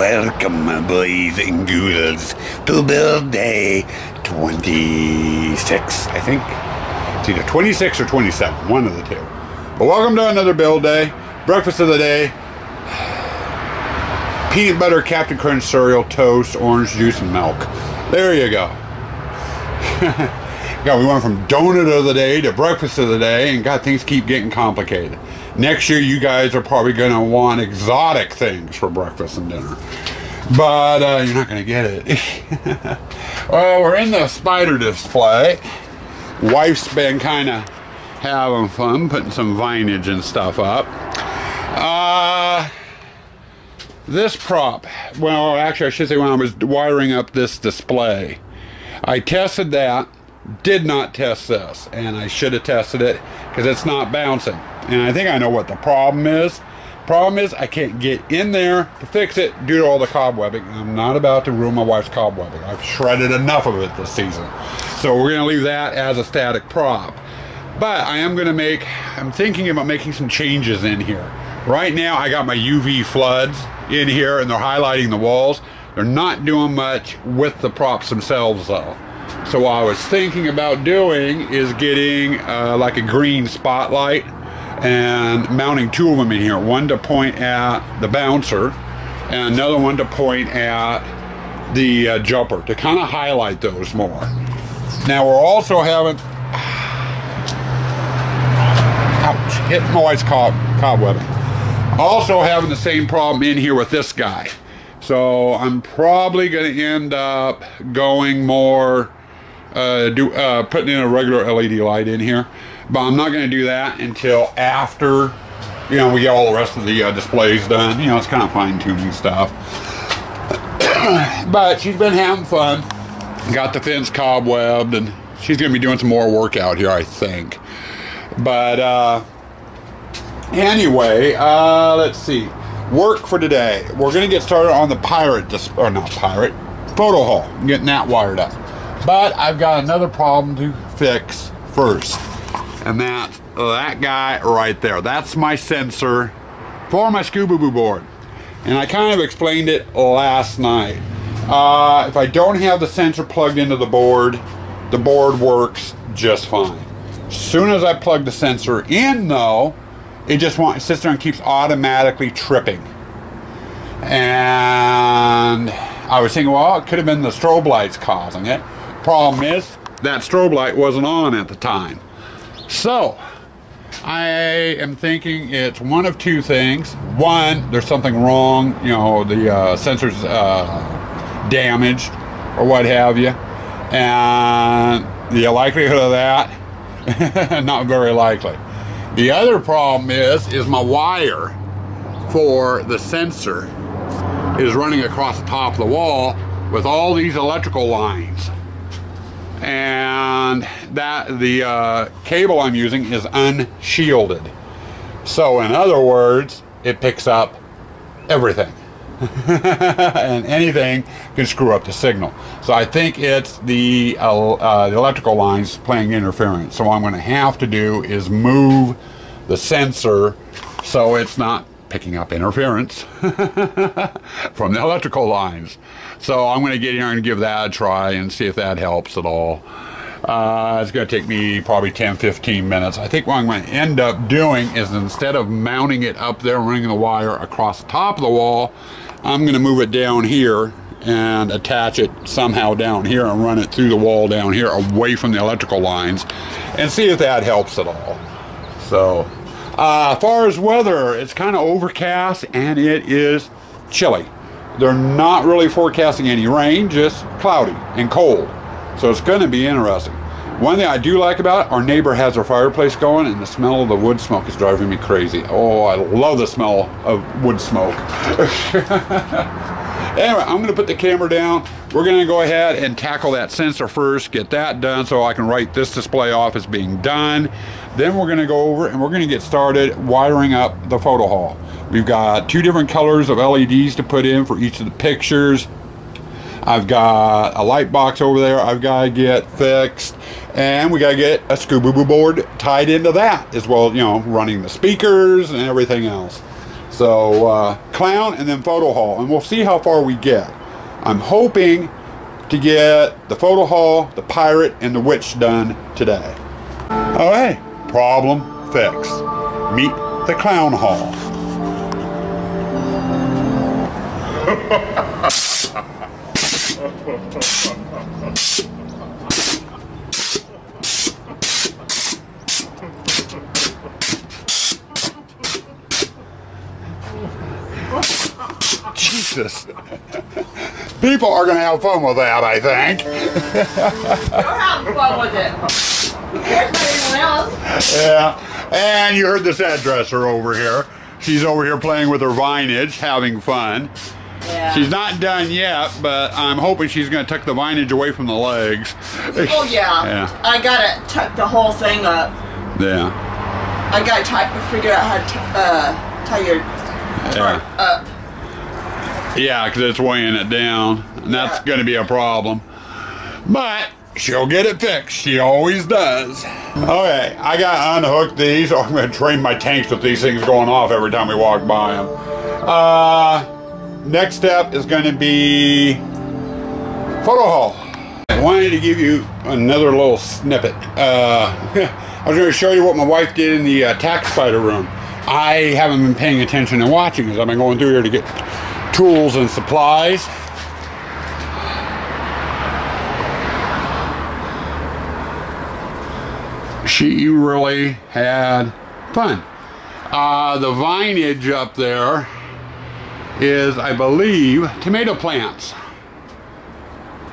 Welcome, boys and ghouls, to build day 26, I think. It's either 26 or 27, one of the two. But welcome to another build day. Breakfast of the day. Peanut butter, Captain Crunch cereal, toast, orange juice, and milk. There you go. God, we went from donut of the day to breakfast of the day, and God, things keep getting complicated. Next year, you guys are probably going to want exotic things for breakfast and dinner. But you're not going to get it. Well, we're in the spider display. Wife's been kind of having fun, putting some vinage and stuff up. This prop, well, actually, I should say when I was wiring up this display, I tested that. Did not test this, and I should have tested it because it's not bouncing, and I think I know what the problem is. Problem is I can't get in there to fix it due to all the cobwebbing. I'm not about to ruin my wife's cobwebbing. I've shredded enough of it this season, so we're gonna leave that as a static prop. But I am gonna I'm thinking about making some changes in here. Right now I got my UV floods in here and they're highlighting the walls. They're not doing much with the props themselves though. So what I was thinking about doing is getting like a green spotlight and mounting two of them in here. One to point at the bouncer and another one to point at the jumper to kind of highlight those more. Now we're also having, ouch, hit my wife's cobwebbing. Also having the same problem in here with this guy. So I'm probably going to end up going more putting in a regular LED light in here, but I'm not going to do that until after, you know, we get all the rest of the displays done. You know, it's kind of fine-tuning stuff. But she's been having fun. Got the fence cobwebbed, and she's going to be doing some more work out here, I think. But anyway, let's see. Work for today. We're going to get started on the photo hall, getting that wired up. But I've got another problem to fix first, and that guy right there. That's my sensor for my Scuba Boo board, and I kind of explained it last night. If I don't have the sensor plugged into the board works just fine. As soon as I plug the sensor in, though, it just sits there and keeps automatically tripping. And I was thinking, well, it could have been the strobe lights causing it. Problem is that strobe light wasn't on at the time. So I am thinking it's one of two things. One, there's something wrong, you know, the sensor's damaged or what have you, and the likelihood of that, not very likely. The other problem is my wire for the sensor is running across the top of the wall with all these electrical lines. And that the cable I'm using is unshielded. So in other words, it picks up everything. And anything can screw up the signal. So I think it's the electrical lines playing interference. So what I'm going to have to do is move the sensor so it's not picking up interference from the electrical lines. So I'm going to get here and give that a try and see if that helps at all. It's going to take me probably 10-15 minutes. I think what I'm going to end up doing is instead of mounting it up there and running the wire across the top of the wall, I'm going to move it down here and attach it somehow down here and run it through the wall down here away from the electrical lines and see if that helps at all. So as far as weather, it's kind of overcast and it is chilly. They're not really forecasting any rain, just cloudy and cold. So it's going to be interesting. One thing I do like about it, our neighbor has her fireplace going and the smell of the wood smoke is driving me crazy. Oh, I love the smell of wood smoke. Anyway, I'm going to put the camera down. We're going to go ahead and tackle that sensor first, get that done so I can write this display off as being done. Then we're going to go over and we're going to get started wiring up the photo hall. We've got two different colors of LEDs to put in for each of the pictures. I've got a light box over there I've got to get fixed, and we got to get a Scuba Boo board tied into that as well, you know, running the speakers and everything else. So So clown and then photo haul, and we'll see how far we get. I'm hoping to get the photo haul, the pirate, and the witch done today. Okay, problem fixed. Meet the clown haul. Jesus. People are going to have fun with that, I think. You're having fun with it. Who cares about anyone else? Yeah. And you heard the set dresser over here. She's over here playing with her vinage, having fun. Yeah. She's not done yet, but I'm hoping she's going to tuck the vinage away from the legs. Oh, yeah. Yeah. I got to tuck the whole thing up. Yeah. I got to figure out how to tie your tarp up. Yeah, because it's weighing it down, and that's going to be a problem. But she'll get it fixed. She always does. Okay, I got to unhook these, or I'm going to drain my tanks with these things going off every time we walk by them. Next step is going to be photo haul. I wanted to give you another little snippet. I was going to show you what my wife did in the tack spider room. I haven't been paying attention and watching as I've been going through here to get tools and supplies. She really had fun. The vinage up there is, I believe, tomato plants.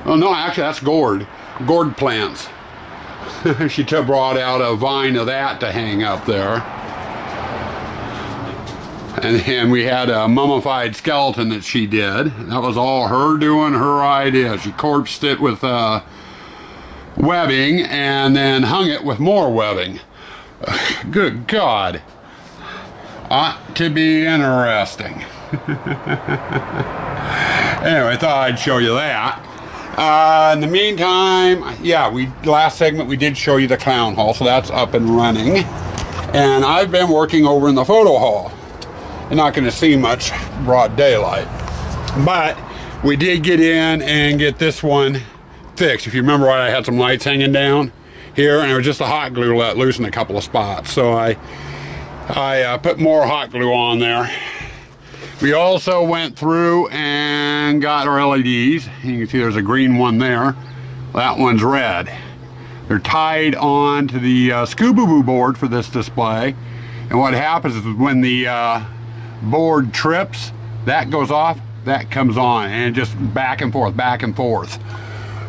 Oh no, actually that's gourd plants. She brought out a vine of that to hang up there. And then we had a mummified skeleton that she did. That was all her doing, her idea. She corpsed it with webbing and then hung it with more webbing. Good God. Ought to be interesting. Anyway, I thought I'd show you that. In the meantime, yeah, last segment we did show you the clown haul, so that's up and running. And I've been working over in the photo haul. You're not going to see much broad daylight, but we did get in and get this one fixed. If you remember right, I had some lights hanging down here, and it was just a hot glue let loose in a couple of spots, so I put more hot glue on there. We also went through and got our LEDs. You can see there's a green one there. That one's red. They're tied on to the Scooby-Doo board for this display, and what happens is when the board trips, that goes off, that comes on, and just back and forth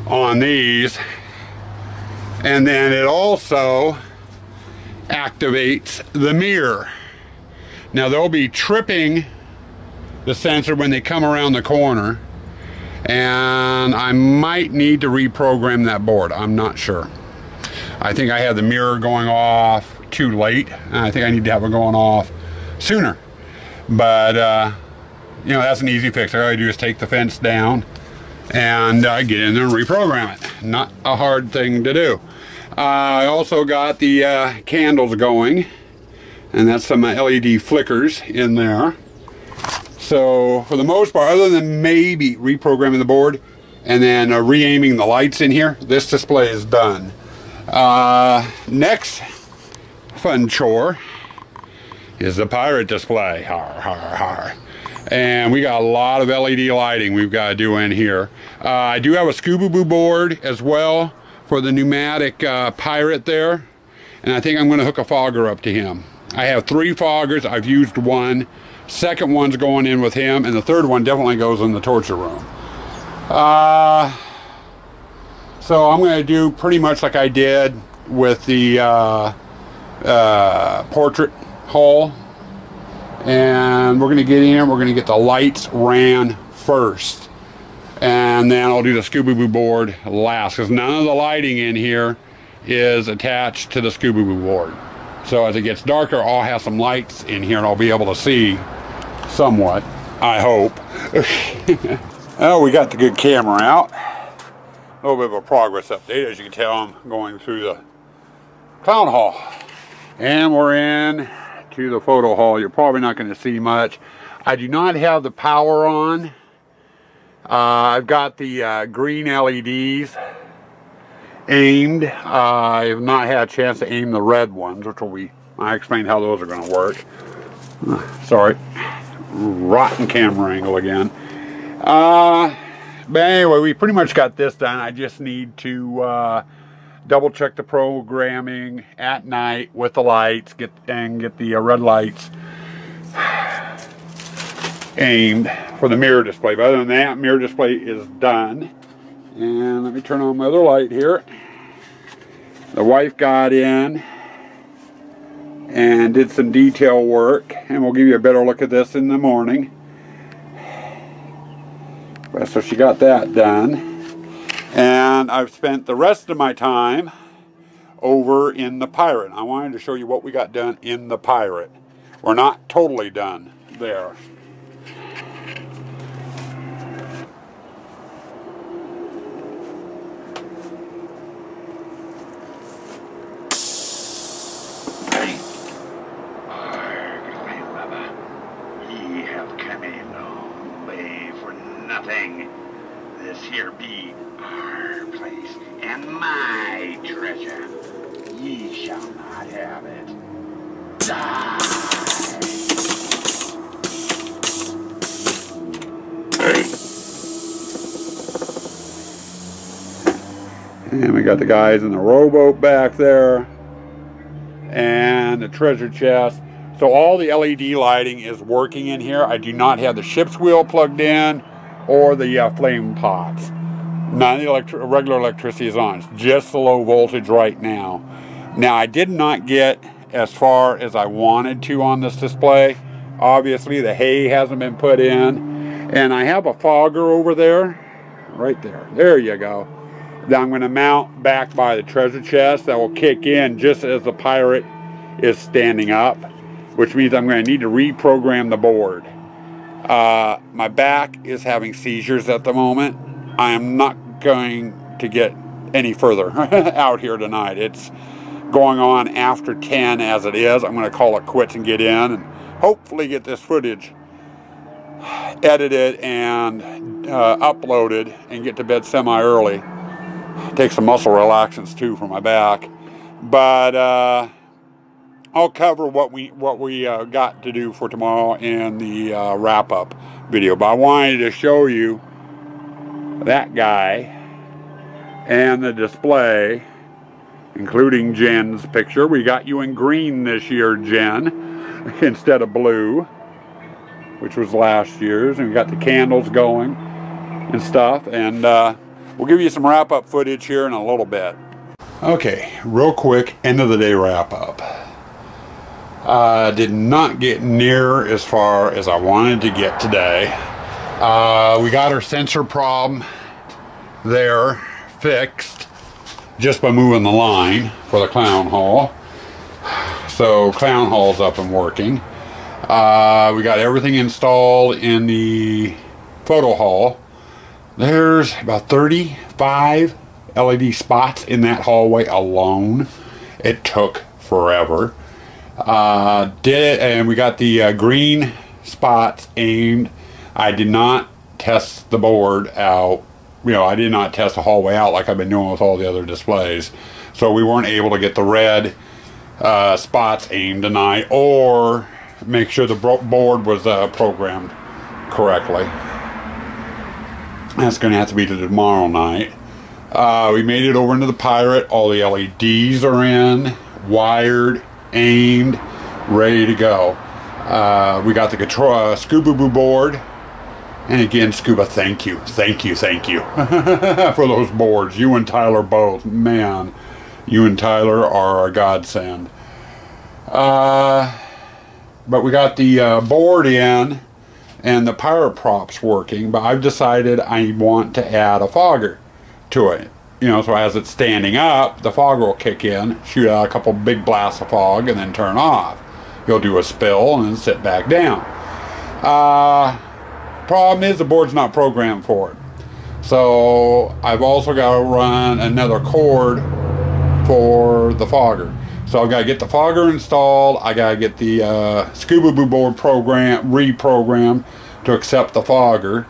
on these. And then it also activates the mirror. Now they'll be tripping the sensor when they come around the corner, and I might need to reprogram that board. I'm not sure. I think I had the mirror going off too late, and I think I need to have it going off sooner. But you know, that's an easy fix. All I do is take the fence down and get in there and reprogram it. Not a hard thing to do. I also got the candles going, and that's some LED flickers in there. So for the most part, other than maybe reprogramming the board and then re-aiming the lights in here, this display is done. Next fun chore is the pirate display. Har, har, har. And we got a lot of LED lighting we've got to do in here. I do have a Scooby-Doo board as well for the pneumatic pirate there, and I think I'm going to hook a fogger up to him. I have 3 foggers. I've used one. Second one's going in with him, and the third one definitely goes in the torture room. So I'm going to do pretty much like I did with the portrait haul, and we're going to get in, we're going to get the lights ran first, and then I'll do the Scooby-Doo board last, because none of the lighting in here is attached to the Scooby-Doo board. So as it gets darker, I'll have some lights in here and I'll be able to see somewhat, I hope. Oh, we got the good camera out. A little bit of a progress update. As you can tell, I'm going through the clown hall. And we're in to the photo hall. You're probably not going to see much. I do not have the power on. I've got the green LEDs aimed. I have not had a chance to aim the red ones, which will be, I explained how those are going to work. Sorry, rotten camera angle again. But anyway, we pretty much got this done. I just need to double check the programming at night with the lights, get the red lights aimed for the mirror display. But other than that, mirror display is done. And let me turn on my other light here. The wife got in and did some detail work, and we'll give you a better look at this in the morning. So she got that done, and I've spent the rest of my time over in the Pirate. I wanted to show you what we got done in the Pirate. We're not totally done there. This here be our place and my treasure. Ye shall not have it. Die! And we got the guys in the rowboat back there and the treasure chest. So all the LED lighting is working in here. I do not have the ship's wheel plugged in or the flame pots. None of the regular electricity is on. It's just the low voltage right now. Now, I did not get as far as I wanted to on this display. Obviously, the hay hasn't been put in. And I have a fogger over there. Right there. There you go. That I'm going to mount back by the treasure chest. That will kick in just as the Pirate is standing up. Which means I'm going to need to reprogram the board. My back is having seizures at the moment. I am not going to get any further out here tonight. It's going on after 10 as it is. I'm going to call it quits and get in and hopefully get this footage edited and uploaded and get to bed semi-early. Take some muscle relaxants too for my back. But I'll cover what we got to do for tomorrow in the wrap-up video. But I wanted to show you that guy and the display, including Jen's picture. We got you in green this year, Jen, instead of blue, which was last year's. And we got the candles going and stuff. And we'll give you some wrap-up footage here in a little bit. Okay, real quick, end of the day wrap-up. Did not get near as far as I wanted to get today. We got our sensor problem there fixed just by moving the line for the clown hall. So clown hall's up and working. We got everything installed in the photo hall. There's about 35 LED spots in that hallway alone. It took forever. And we got the green spots aimed. I did not test the board out. You know, I did not test the hallway out like I've been doing with all the other displays. So we weren't able to get the red spots aimed tonight or make sure the board was programmed correctly. That's going to have to be tomorrow night. We made it over into the Pirate. All the LEDs are in, wired, aimed, ready to go. We got the control Scuba Boo board, and again, Scuba, thank you for those boards. You and Tyler both, man, you and Tyler are a godsend. But we got the board in and the Pirate props working, but I've decided I want to add a fogger to it. You know, so as it's standing up, the fogger will kick in, shoot out a couple big blasts of fog, and then turn off. He'll do a spill and then sit back down. Problem is the board's not programmed for it. So I've also got to run another cord for the fogger. So I've got to get the fogger installed. I got to get the Scuba Boo board reprogrammed to accept the fogger.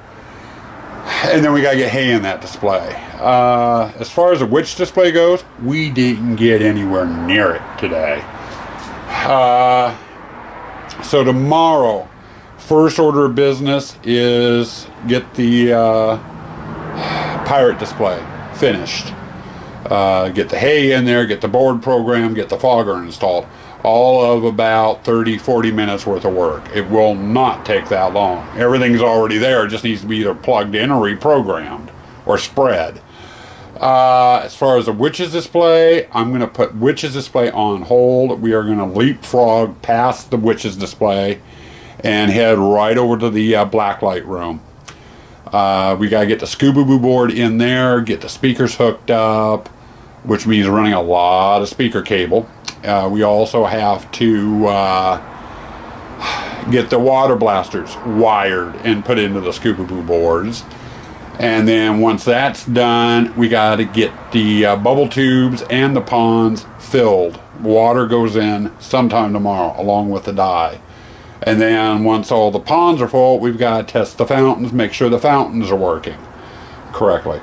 And then we got to get hay in that display. As far as the witch display goes, we didn't get anywhere near it today. So tomorrow, first order of business is get the pirate display finished. Get the hay in there, get the board program, get the fogger installed. All of about 30-40 minutes worth of work. It will not take that long. Everything's already there. It just needs to be either plugged in or reprogrammed or spread. As far as the witches display, I'm going to put witches display on hold. We are going to leapfrog past the witches display and head right over to the blacklight room. We got to get the Scuba Boo board in there, get the speakers hooked up, which means running a lot of speaker cable. We also have to get the water blasters wired and put into the Scuba Boo boards. And then once that's done, we got to get the bubble tubes and the ponds filled. Water goes in sometime tomorrow along with the dye. And then once all the ponds are full, we've got to test the fountains, make sure the fountains are working correctly.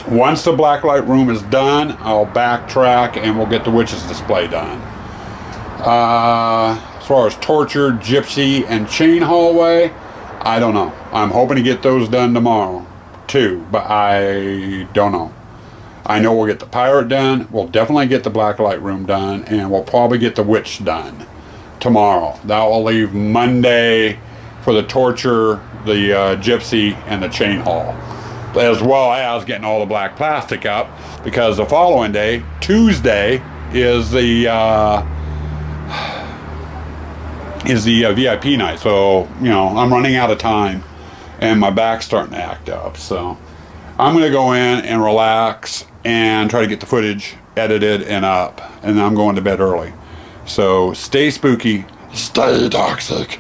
Once the blacklight room is done, I'll backtrack and we'll get the witches display done. As far as torture, gypsy, and chain hallway, I don't know. I'm hoping to get those done tomorrow too, but I don't know. I know we'll get the pirate done, we'll definitely get the blacklight room done, and we'll probably get the witch done tomorrow. That will leave Monday for the torture, the gypsy, and the chain haul, as well as getting all the black plastic up, because the following day, Tuesday, is the VIP night. So you know, I'm running out of time and my back's starting to act up, so I'm gonna go in and relax and try to get the footage edited and up, and I'm going to bed early. So stay spooky, stay toxic.